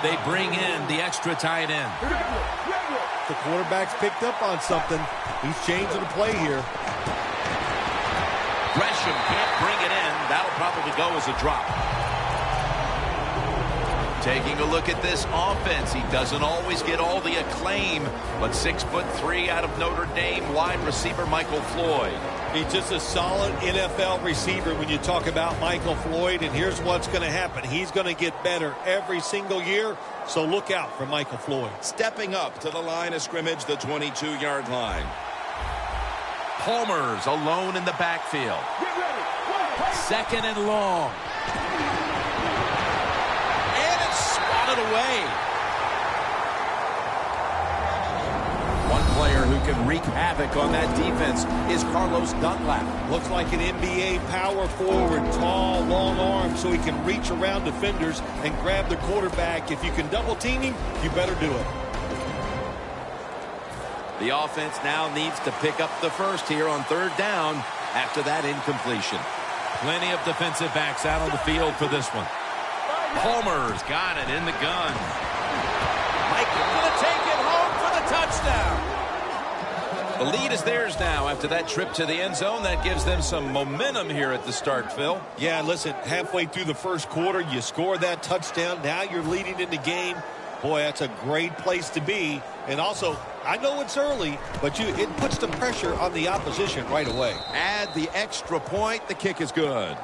They bring in the extra tight end. The quarterback's picked up on something. He's changing the play here. Gresham can't bring it in. That'll probably go as a drop. Taking a look at this offense, he doesn't always get all the acclaim, but 6'3" out of Notre Dame wide receiver Michael Floyd. He's just a solid NFL receiver when you talk about Michael Floyd, and here's what's going to happen. He's going to get better every single year, so look out for Michael Floyd. Stepping up to the line of scrimmage, the 22-yard line. Palmer's alone in the backfield. Second and long. Away. One player who can wreak havoc on that defense is Carlos Dunlap. Looks like an NBA power forward, tall, long arms, so he can reach around defenders and grab the quarterback. If you can double team him, you better do it. The offense now needs to pick up the first here on third down after that incompletion. Plenty of defensive backs out on the field for this one. Palmer's got it in the gun. Michael going to take it home for the touchdown. The lead is theirs now after that trip to the end zone. That gives them some momentum here at the start, Phil. Yeah, listen, halfway through the first quarter, you score that touchdown. Now you're leading in the game. Boy, that's a great place to be. And also, I know it's early, but it puts the pressure on the opposition right away. Add the extra point. The kick is good.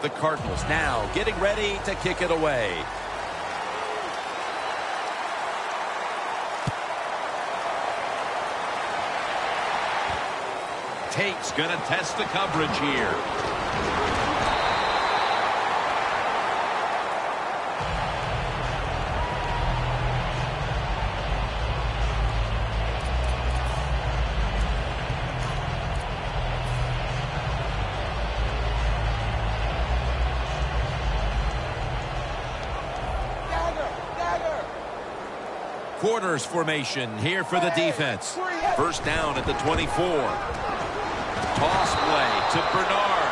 The Cardinals now getting ready to kick it away. Tate's going to test the coverage here. Quarters formation here for the defense. First down at the 24. Toss play to Bernard.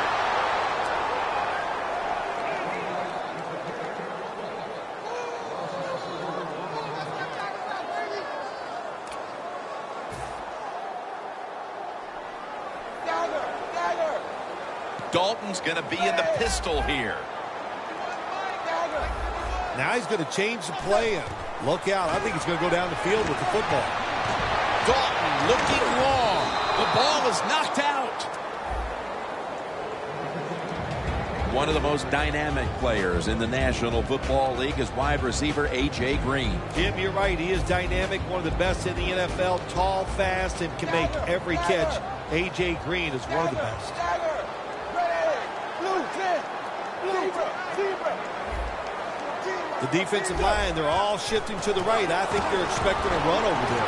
Dalton's going to be in the pistol here. Now he's going to change the play and look out. I think he's going to go down the field with the football. Dalton looking long. The ball is knocked out. One of the most dynamic players in the National Football League is wide receiver A.J. Green. Jim, you're right. He is dynamic, one of the best in the NFL, tall, fast, and can make every catch. A.J. Green is one of the best. The defensive line, they're all shifting to the right. I think they're expecting a run over there.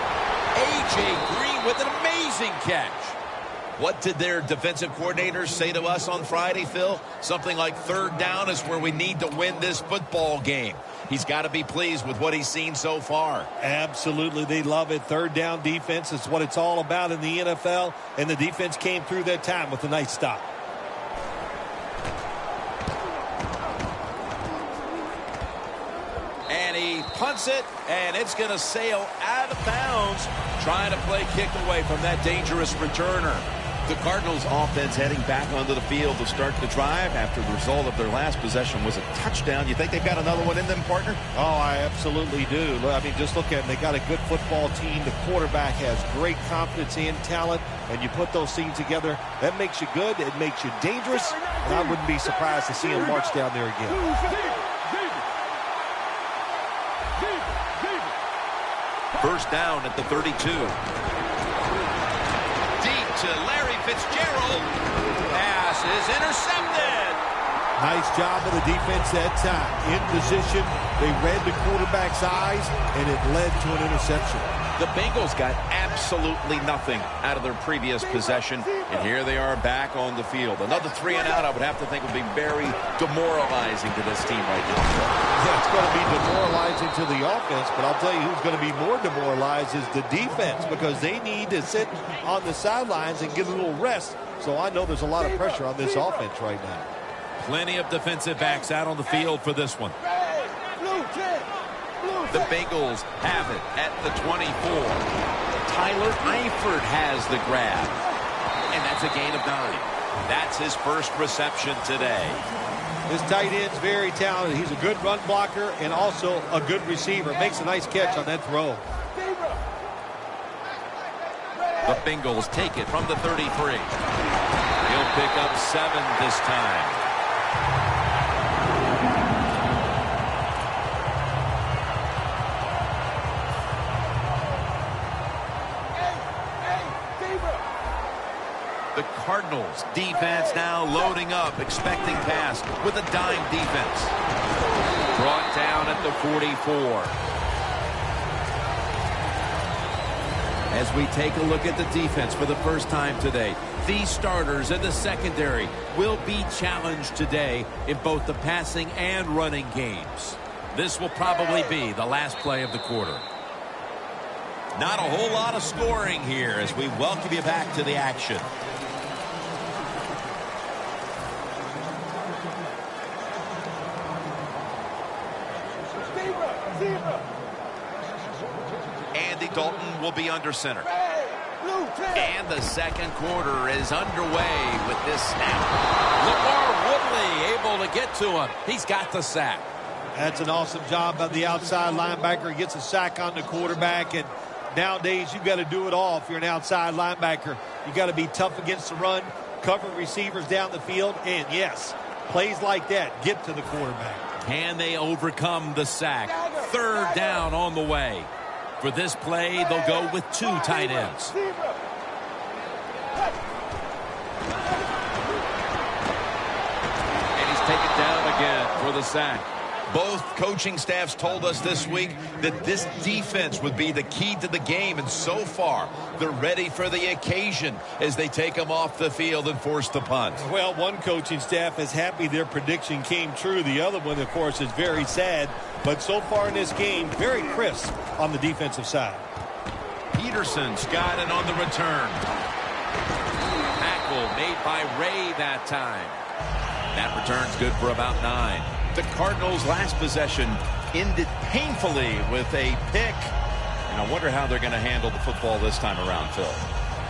A.J. Green with an amazing catch. What did their defensive coordinators say to us on Friday, Phil? Something like third down is where we need to win this football game. He's got to be pleased with what he's seen so far. Absolutely. They love it. Third down defense is what it's all about in the NFL, and the defense came through that time with a nice stop. And he punts it, and it's going to sail out of bounds, trying to play kick away from that dangerous returner. The Cardinals offense heading back onto the field to start the drive after the result of their last possession was a touchdown. You think they've got another one in them, partner? Oh, I absolutely do. I mean, just look at them. They got a good football team. The quarterback has great confidence and talent, and you put those things together, that makes you good. It makes you dangerous, and I wouldn't be surprised to see them march down there again. First down at the 32. Deep to Larry Fitzgerald. Pass is intercepted. Nice job of the defense that time. In position, they read the quarterback's eyes, and it led to an interception. The Bengals got absolutely nothing out of their previous possession, and here they are back on the field. Another 3 and out, I would have to think, would be very demoralizing to this team right now. Yeah, it's going to be demoralizing to the offense, but I'll tell you who's going to be more demoralized is the defense, because they need to sit on the sidelines and get a little rest. So I know there's a lot of pressure on this offense right now. Plenty of defensive backs out on the field for this one. The Bengals have it at the 24. Tyler Eifert has the grab. And that's a gain of 9. That's his first reception today. This tight end's very talented. He's a good run blocker and also a good receiver. Makes a nice catch on that throw. The Bengals take it from the 33. He'll pick up 7 this time. The Cardinals defense now loading up, expecting pass with a dime defense. Brought down at the 44. As we take a look at the defense for the first time today, these starters in the secondary will be challenged today in both the passing and running games. This will probably be the last play of the quarter. Not a whole lot of scoring here as we welcome you back to the action. Andy Dalton will be under center. And the second quarter is underway with this snap. LeVar Woodley able to get to him. He's got the sack. That's an awesome job by the outside linebacker. He gets a sack on the quarterback, and nowadays you've got to do it all if you're an outside linebacker. You've got to be tough against the run, cover receivers down the field, and yes, plays like that get to the quarterback. Can they overcome the sack? Third down on the way. For this play, they'll go with 2 tight ends. And he's taken down again for the sack. Both coaching staffs told us this week that this defense would be the key to the game, and so far they're ready for the occasion as they take them off the field and force the punt. Well, one coaching staff is happy their prediction came true. The other one, of course, is very sad. But so far in this game, very crisp on the defensive side. Peterson's got it on the return. Tackle made by Ray that time. That return's good for about 9. The Cardinals' last possession ended painfully with a pick. And I wonder how they're going to handle the football this time around, Phil.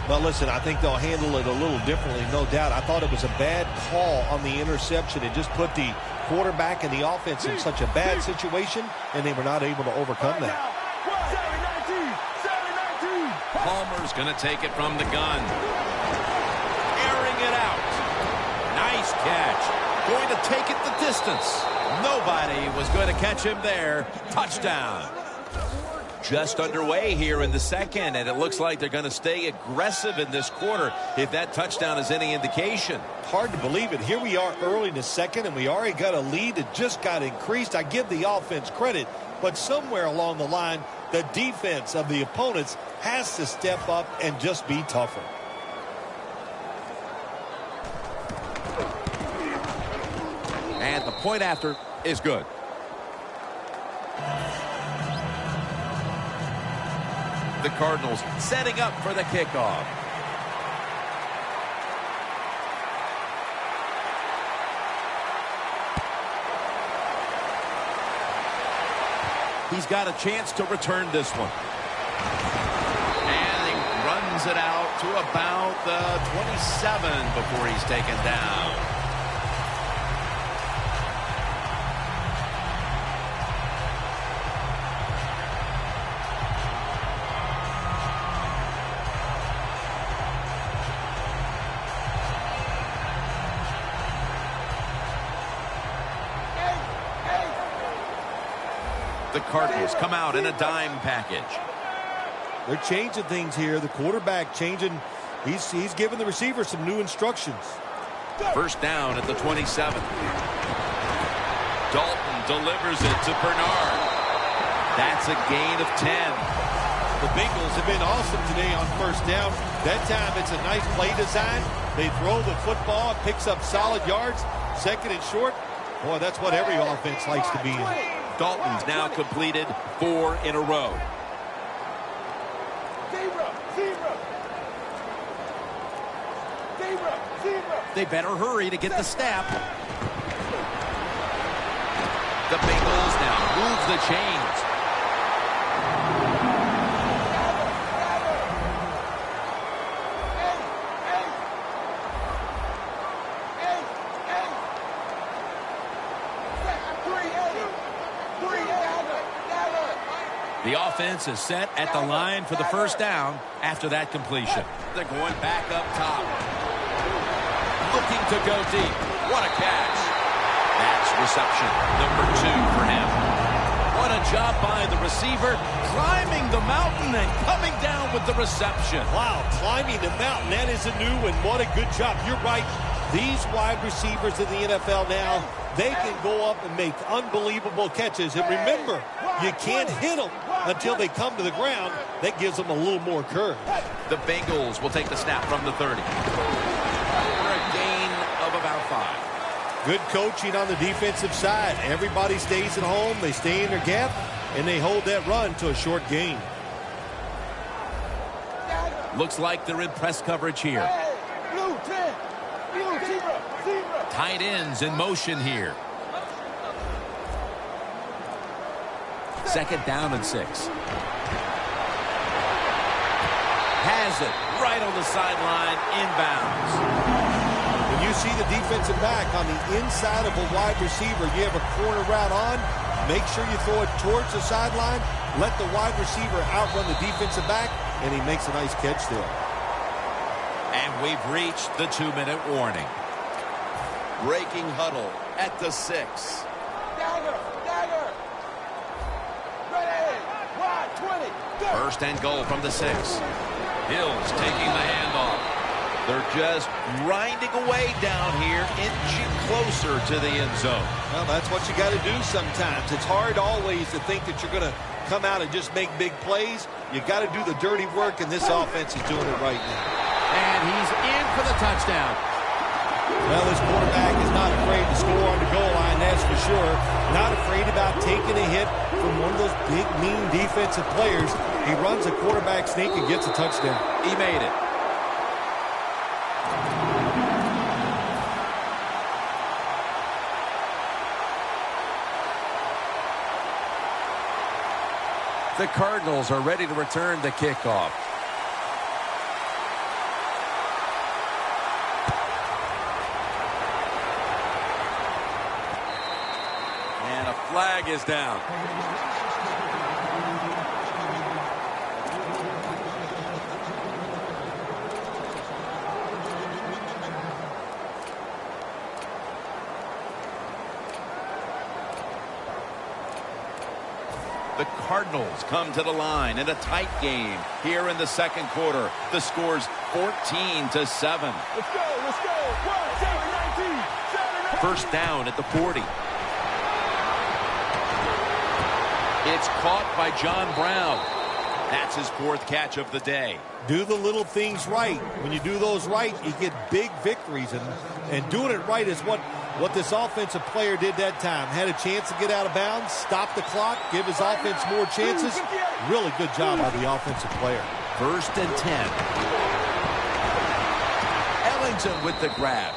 Well, listen, I think they'll handle it a little differently, no doubt. I thought it was a bad call on the interception. It just put the quarterback and the offense in such a bad situation, and they were not able to overcome that. Palmer's going to take it from the gun. Airing it out. Nice catch. Going to take it the distance. Nobody was going to catch him there. Touchdown. Just underway here in the second, and it looks like they're going to stay aggressive in this quarter if that touchdown is any indication. Hard to believe it. Here we are early in the second, and we already got a lead that just got increased. I give the offense credit, but somewhere along the line, the defense of the opponents has to step up and just be tougher. And the point after is good. The Cardinals setting up for the kickoff. He's got a chance to return this one. And he runs it out to about the 27 before he's taken down. The Cardinals come out in a dime package. They're changing things here. The quarterback changing. He's giving the receiver some new instructions. First down at the 27. Dalton delivers it to Bernard. That's a gain of 10. The Bengals have been awesome today on first down. That time it's a nice play design. They throw the football, it picks up solid yards. Second and short. Boy, that's what every offense likes to be in. Dalton's now completed 4 in a row. They better hurry to get the snap. The Bengals now move the chains. The offense is set at the line for the first down after that completion. They're going back up top. Looking to go deep. What a catch. That's reception number 2 for him. What a job by the receiver, climbing the mountain and coming down with the reception. Wow, climbing the mountain, that is a new one. What a good job. You're right. These wide receivers in the NFL now, they can go up and make unbelievable catches. And remember, you can't hit them until they come to the ground. That gives them a little more curve. The Bengals will take the snap from the 30. For a gain of about 5. Good coaching on the defensive side. Everybody stays at home. They stay in their gap, and they hold that run to a short gain. Looks like they're in press coverage here. Tight ends in motion here. Second down and 6. Has it right on the sideline, inbounds. When you see the defensive back on the inside of a wide receiver, you have a corner route on, make sure you throw it towards the sideline, let the wide receiver outrun the defensive back, and he makes a nice catch there. And we've reached the 2-minute warning. Breaking huddle at the 6. First and goal from the 6. Hill's taking the handoff. They're just grinding away down here, inching closer to the end zone. Well, that's what you got to do sometimes. It's hard always to think that you're going to come out and just make big plays. You got to do the dirty work, and this offense is doing it right now. And he's in for the touchdown. Well, this quarterback is not afraid to score on the goal line, that's for sure. Not afraid about taking a hit from one of those big, mean defensive players. He runs a quarterback sneak and gets a touchdown. He made it. The Cardinals are ready to return the kickoff. And a flag is down. The Cardinals come to the line in a tight game here in the second quarter. The score's 14-7. Let's go. First down at the 40. It's caught by John Brown. That's his 4th catch of the day. Do the little things right. When you do those right, you get big victories. And doing it right is what this offensive player did that time. Had a chance to get out of bounds, stop the clock, give his offense more chances. Really good job by the offensive player. First and 10. Ellington with the grab.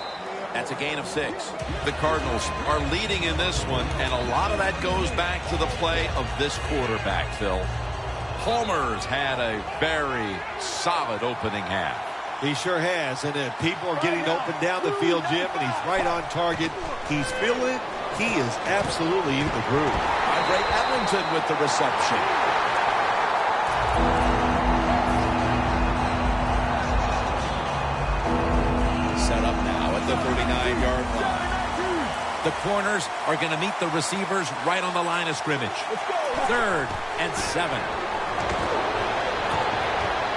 That's a gain of 6. The Cardinals are leading in this one, and a lot of that goes back to the play of this quarterback, Phil. Homer's had a very solid opening half. He sure has, and people are getting open down the field, Jim, and he's right on target. He's feeling it. He is absolutely in the groove. Andre Ellington with the reception. Set up now at the 39-yard line. The corners are going to meet the receivers right on the line of scrimmage. 3rd and 7.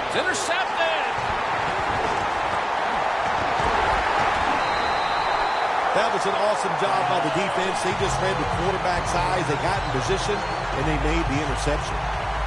It's intercepted. That was an awesome job by the defense. They just read the quarterback's eyes. They got in position, and they made the interception.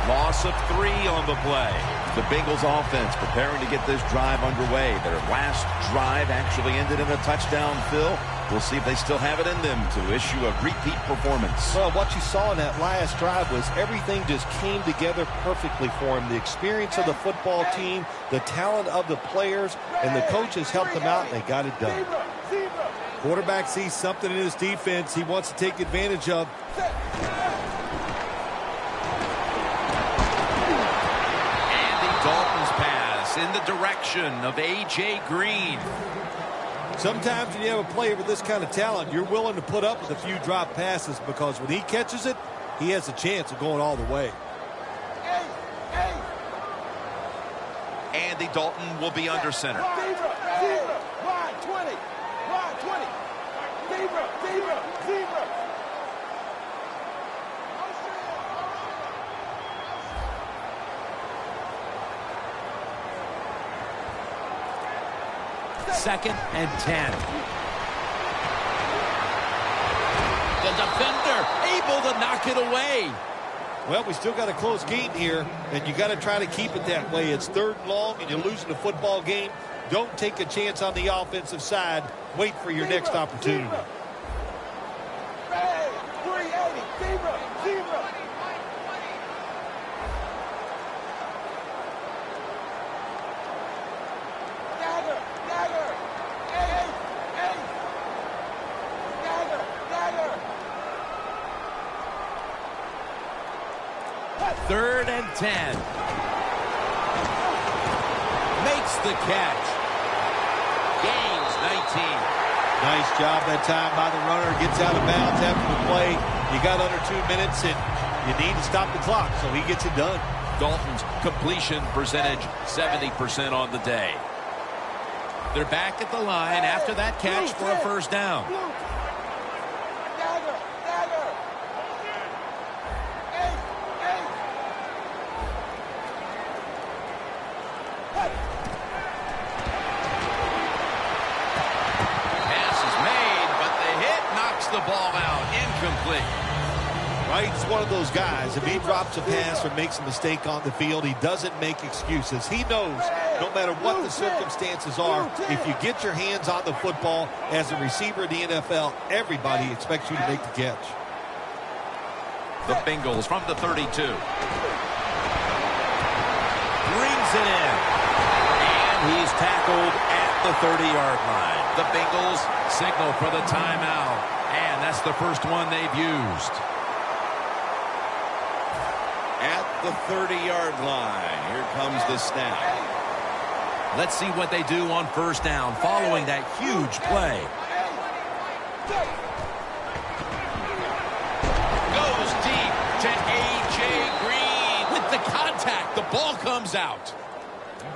Loss of 3 on the play. The Bengals offense preparing to get this drive underway. Their last drive actually ended in a touchdown, Phil. We'll see if they still have it in them to issue a repeat performance. Well, what you saw in that last drive was everything just came together perfectly for him. The experience of the football team, the talent of the players, and the coaches helped them out, and they got it done. Quarterback sees something in his defense he wants to take advantage of. Andy Dalton's pass in the direction of A.J. Green. Sometimes when you have a player with this kind of talent, you're willing to put up with a few drop passes because when he catches it, he has a chance of going all the way. Andy Dalton will be under center. Second and 10. The defender able to knock it away. Well, we still got a close game here, and you got to try to keep it that way. It's 3rd and long, and you're losing a football game. Don't take a chance on the offensive side. Wait for your next opportunity. Third and 10. Makes the catch. Gains 19. Nice job that time by the runner. Gets out of bounds after the play. You got under 2 minutes, and you need to stop the clock, so he gets it done. Dalton's completion percentage, 70% on the day. They're back at the line after that catch for a first down. The ball out, incomplete. Right, he's one of those guys. If he drops a pass or makes a mistake on the field, he doesn't make excuses. He knows no matter what the circumstances are, if you get your hands on the football as a receiver in the NFL, everybody expects you to make the catch. The Bengals from the 32. Brings it in. And he's tackled at the 30-yard line. The Bengals signal for the timeout. And that's the first one they've used. At the 30-yard line, here comes the snap. Let's see what they do on first down following that huge play. Goes deep to A.J. Green. With the contact, the ball comes out.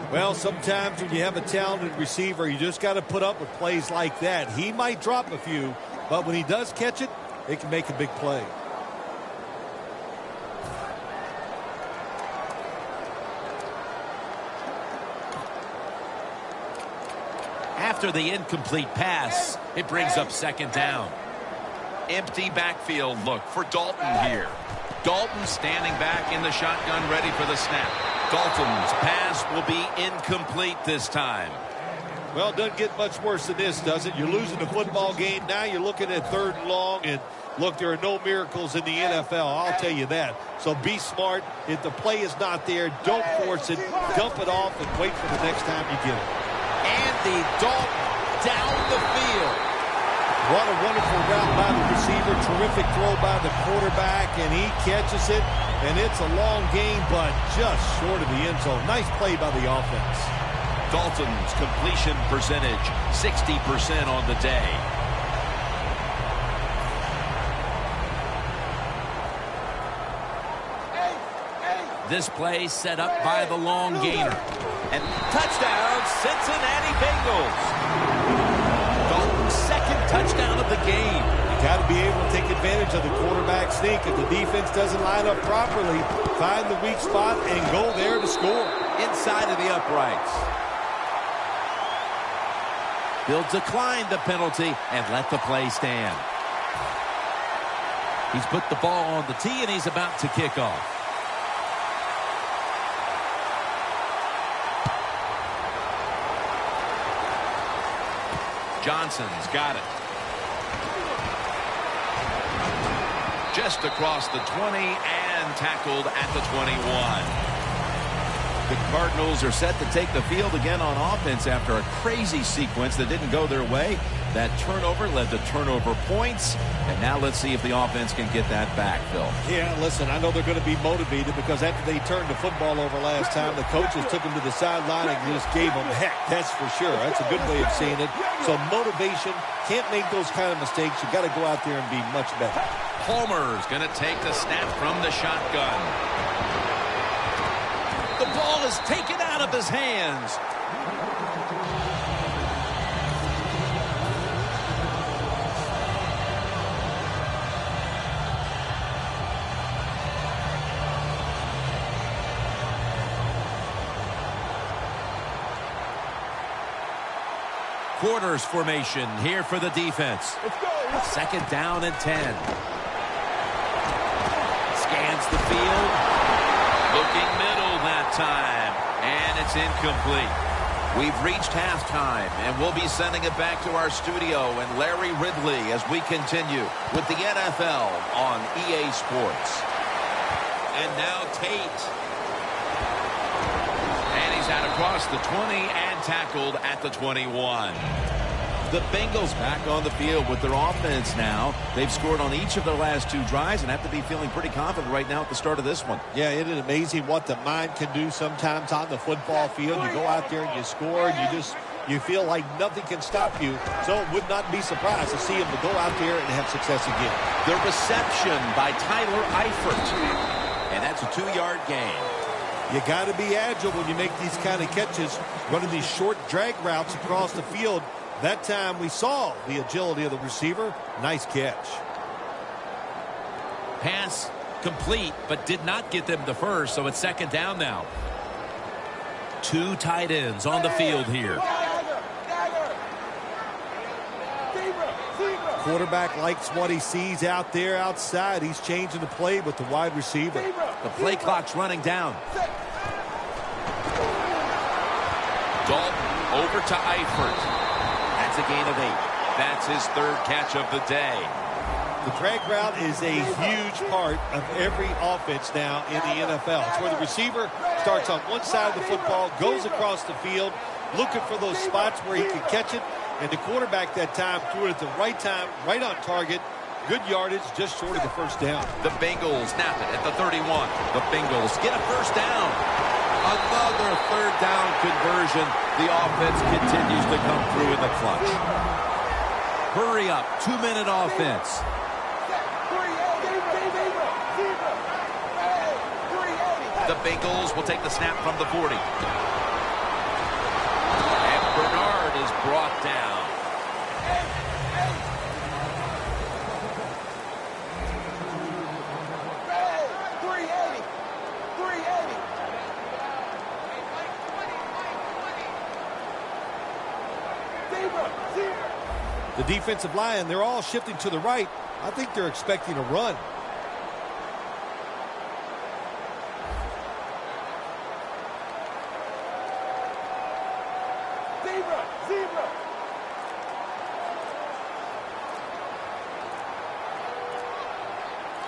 Well, sometimes when you have a talented receiver, you just got to put up with plays like that. He might drop a few, but when he does catch it, it can make a big play. After the incomplete pass, it brings up second down. Empty backfield look for Dalton here. Dalton standing back in the shotgun, ready for the snap. Dalton's pass will be incomplete this time. Well, it doesn't get much worse than this, does it? You're losing a football game. Now you're looking at 3rd and long. And, look, there are no miracles in the NFL. I'll tell you that. So be smart. If the play is not there, don't force it. Dump it off and wait for the next time you get it. Andy Dalton down the field. What a wonderful route by the receiver. Terrific throw by the quarterback. And he catches it. And it's a long game, but just short of the end zone. Nice play by the offense. Dalton's completion percentage, 60% on the day. This play set up by the long gainer. And touchdown, Cincinnati Bengals. Dalton's second touchdown of the game. You got to be able to take advantage of the quarterback sneak. If the defense doesn't line up properly, find the weak spot and go there to score. Inside of the uprights. They'll decline the penalty and let the play stand. He's put the ball on the tee and he's about to kick off. Johnson's got it. Just across the 20 and tackled at the 21. The Cardinals are set to take the field again on offense after a crazy sequence that didn't go their way. That turnover led to turnover points. And now let's see if the offense can get that back, Phil. Yeah, listen, I know they're going to be motivated because after they turned the football over last time, the coaches took them to the sideline and just gave them heck. That's for sure. That's a good way of seeing it. So motivation, can't make those kind of mistakes. You got to go out there and be much better. Palmer's going to take the snap from the shotgun. The ball is taken out of his hands. Quarters formation here for the defense. Second down and 10. Scans the field. Looking middle that time. And it's incomplete. We've reached halftime, and we'll be sending it back to our studio and Larry Ridley as we continue with the NFL on EA Sports. And now Tate. And he's out across the 20 and tackled at the 21. The Bengals back on the field with their offense now. They've scored on each of their last two drives and have to be feeling pretty confident right now at the start of this one. Yeah, it is amazing what the mind can do sometimes on the football field. You go out there and you score and you feel like nothing can stop you. So it would not be surprised to see him to go out there and have success again. The reception by Tyler Eifert. And that's a 2-yard gain. You got to be agile when you make these kind of catches, running these short drag routes across the field. That time we saw the agility of the receiver. Nice catch. Pass complete, but did not get them the first, so it's second down now. Two tight ends on the field here. Quarterback likes what he sees out there outside. He's changing the play with the wide receiver. The play clock's running down. Dalton over to Eifert. That's a gain of 8. That's his third catch of the day. The drag route is a huge part of every offense now in the NFL. It's where the receiver starts on one side of the football, goes across the field, looking for those spots where he can catch it, and the quarterback that time threw it at the right time, right on target. Good yardage, just short of the first down. The Bengals snap it at the 31. The Bengals get a first down. Another third down conversion. The offense continues to come through in the clutch. Hurry up, 2-minute offense. The Bengals will take the snap from the 40. And Bernard is brought down. The defensive line, they're all shifting to the right. I think they're expecting a run.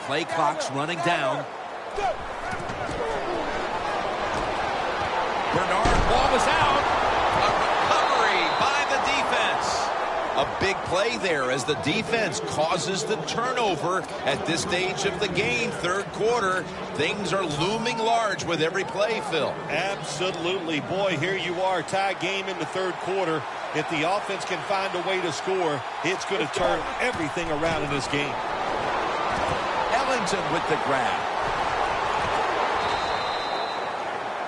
Play clock's running down. Bernard, ball was out. A recovery by the defense. A big play there as the defense causes the turnover at this stage of the game, third quarter. Things are looming large with every play, Phil. Absolutely. Boy, here you are, tie game in the third quarter. If the offense can find a way to score, it's going to turn everything around in this game. Ellington with the grab.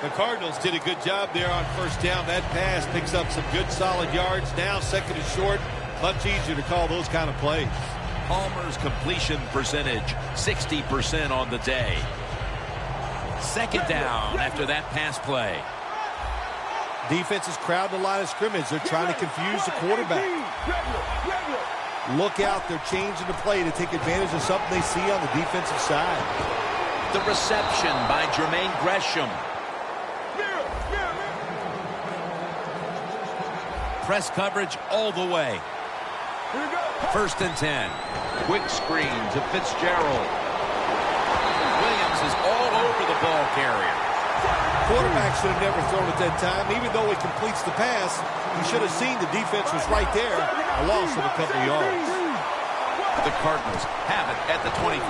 The Cardinals did a good job there on first down. That pass picks up some good solid yards. Now second and short. Much easier to call those kind of plays. Palmer's completion percentage, 60% on the day. Second down after that pass play. Defense is crowding the line of scrimmage. They're trying to confuse the quarterback. Look out. They're changing the play to take advantage of something they see on the defensive side. The reception by Jermaine Gresham. Press coverage all the way. First and 10. Quick screen to Fitzgerald. Williams is all over the ball carrier. Quarterback should have never thrown it that time. Even though he completes the pass, he should have seen the defense was right there. A loss of a couple of yards. The Cardinals have it at the 24.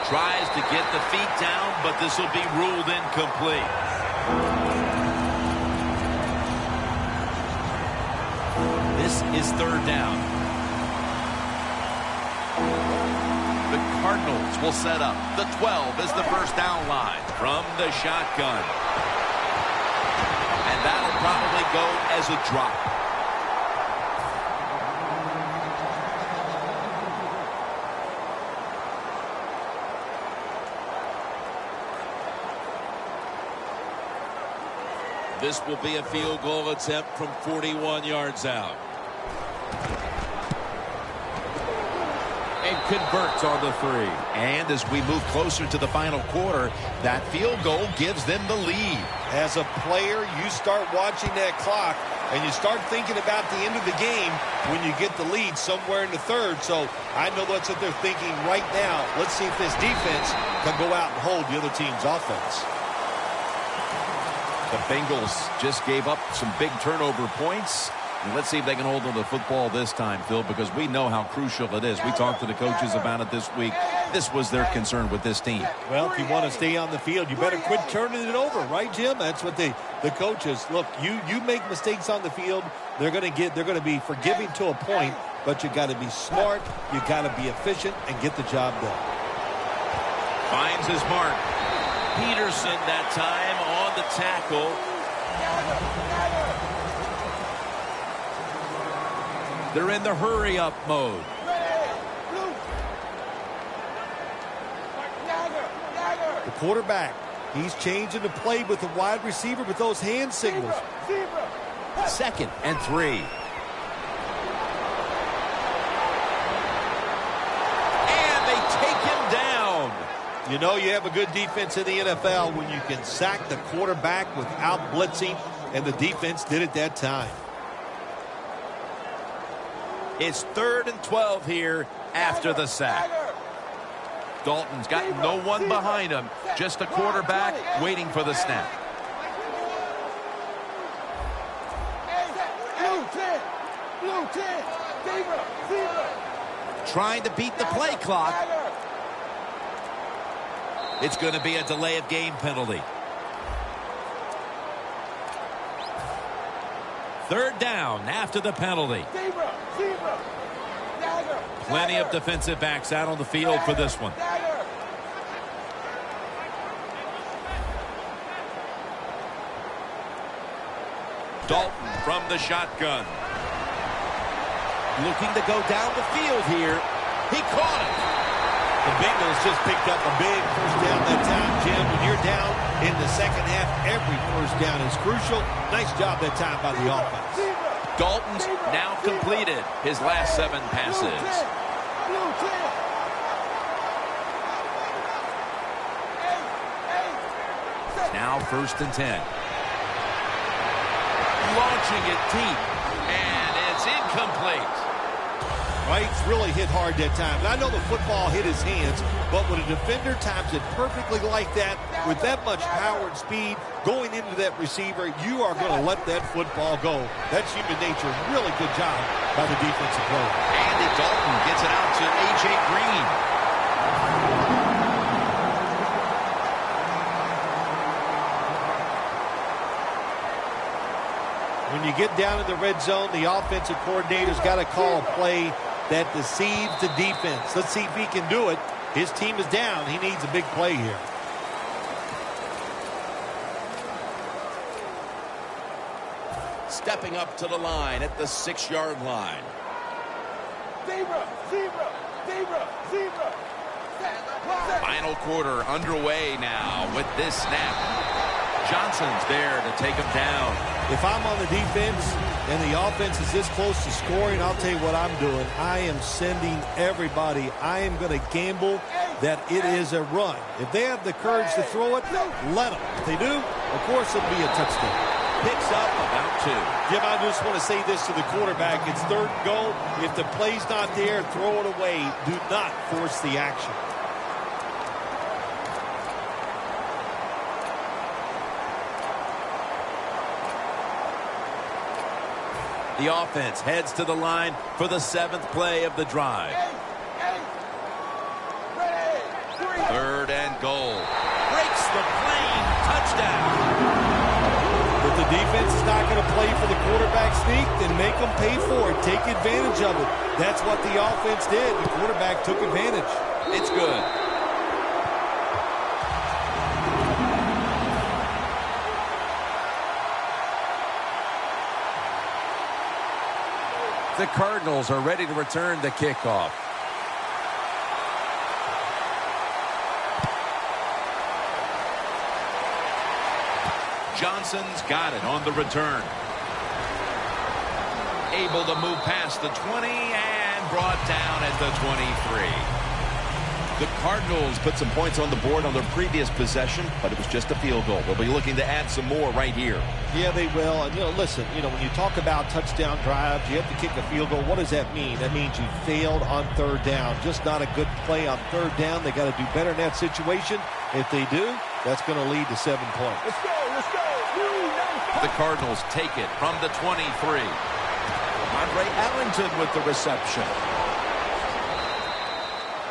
Tries to get the feet down, but this will be ruled incomplete. This is third down. The Cardinals will set up. The 12 is the first down line from the shotgun. And that'll probably go as a drop. This will be a field goal attempt from 41 yards out. And converts on the 3. And as we move closer to the final quarter, that field goal gives them the lead. As a player, you start watching that clock, and you start thinking about the end of the game when you get the lead somewhere in the third. So I know that's what they're thinking right now. Let's see if this defense can go out and hold the other team's offense. The Bengals just gave up some big turnover points. And let's see if they can hold on to the football this time, Phil, because we know how crucial it is. We talked to the coaches about it this week. This was their concern with this team. Well, if you want to stay on the field, you better quit turning it over, right, Jim? That's what the coaches look. You make mistakes on the field, they're going to be forgiving to a point, but you got to be smart, you got to be efficient, and get the job done. Finds his mark. Peterson that time on the tackle. They're in the hurry-up mode. The quarterback, he's changing the play with the wide receiver with those hand signals. Second and 3. And they take him down. You know you have a good defense in the NFL when you can sack the quarterback without blitzing, and the defense did it that time. It's 3rd and 12 here after the sack. Dalton's got no one behind him, just a quarterback waiting for the snap. Trying to beat the play clock. It's going to be a delay of game penalty. 3rd down after the penalty. Plenty of defensive backs out on the field for this one. Dalton from the shotgun. Looking to go down the field here. He caught it. The Bengals just picked up a big first down that time, Jim. When you're down in the second half, every first down is crucial. Nice job that time by the offense. Dalton's now completed his last 7 passes. Now 1st and 10. Launching it deep, and it's incomplete. Wright's really hit hard that time. And I know the football hit his hands, but when a defender times it perfectly like that, with that much power and speed going into that receiver, you are going to let that football go. That's human nature. Really good job by the defensive player. Andy Dalton gets it out to A.J. Green. When you get down in the red zone, the offensive coordinator's got to call a play that deceives the defense. Let's see if he can do it. His team is down. He needs a big play here. Stepping up to the line at the 6-yard line. Final quarter underway now with this snap. Johnson's there to take him down. If I'm on the defense and the offense is this close to scoring, I'll tell you what I'm doing. I am sending everybody. I am going to gamble that it is a run. If they have the courage to throw it, let them. If they do, of course, it'll be a touchdown. picks up about 2. Jim, I just want to say this to the quarterback. It's 3rd and goal. If the play's not there, throw it away. Do not force the action. The offense heads to the line for the 7th play of the drive. 3rd and goal. Breaks the plane. Touchdown. If the defense is not going to play for the quarterback sneak, then make them pay for it. Take advantage of it. That's what the offense did. The quarterback took advantage. It's good. The Cardinals are ready to return the kickoff. Johnson's got it on the return. Able to move past the 20 and brought down at the 23. The Cardinals put some points on the board on their previous possession, but it was just a field goal. They'll be looking to add some more right here. Yeah, they will. And, listen, when you talk about touchdown drives, you have to kick a field goal. What does that mean? That means you failed on 3rd down. Just not a good play on 3rd down. They got to do better in that situation. If they do, that's going to lead to 7 points. Let's go, let's go. The Cardinals take it from the 23. Andre Ellington with the reception.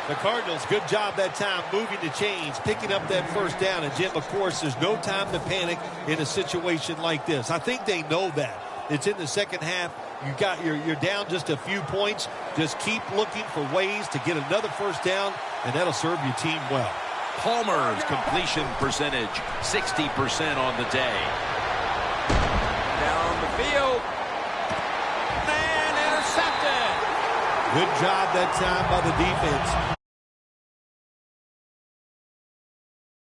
The Cardinals, good job that time moving the chains, picking up that 1st down. And, Jim, of course, there's no time to panic in a situation like this. I think they know that. It's in the 2nd half. You're down just a few points. Just keep looking for ways to get another 1st down, and that'll serve your team well. Palmer's completion percentage, 60% on the day. Down the field. And intercepted. Good job that time by the defense.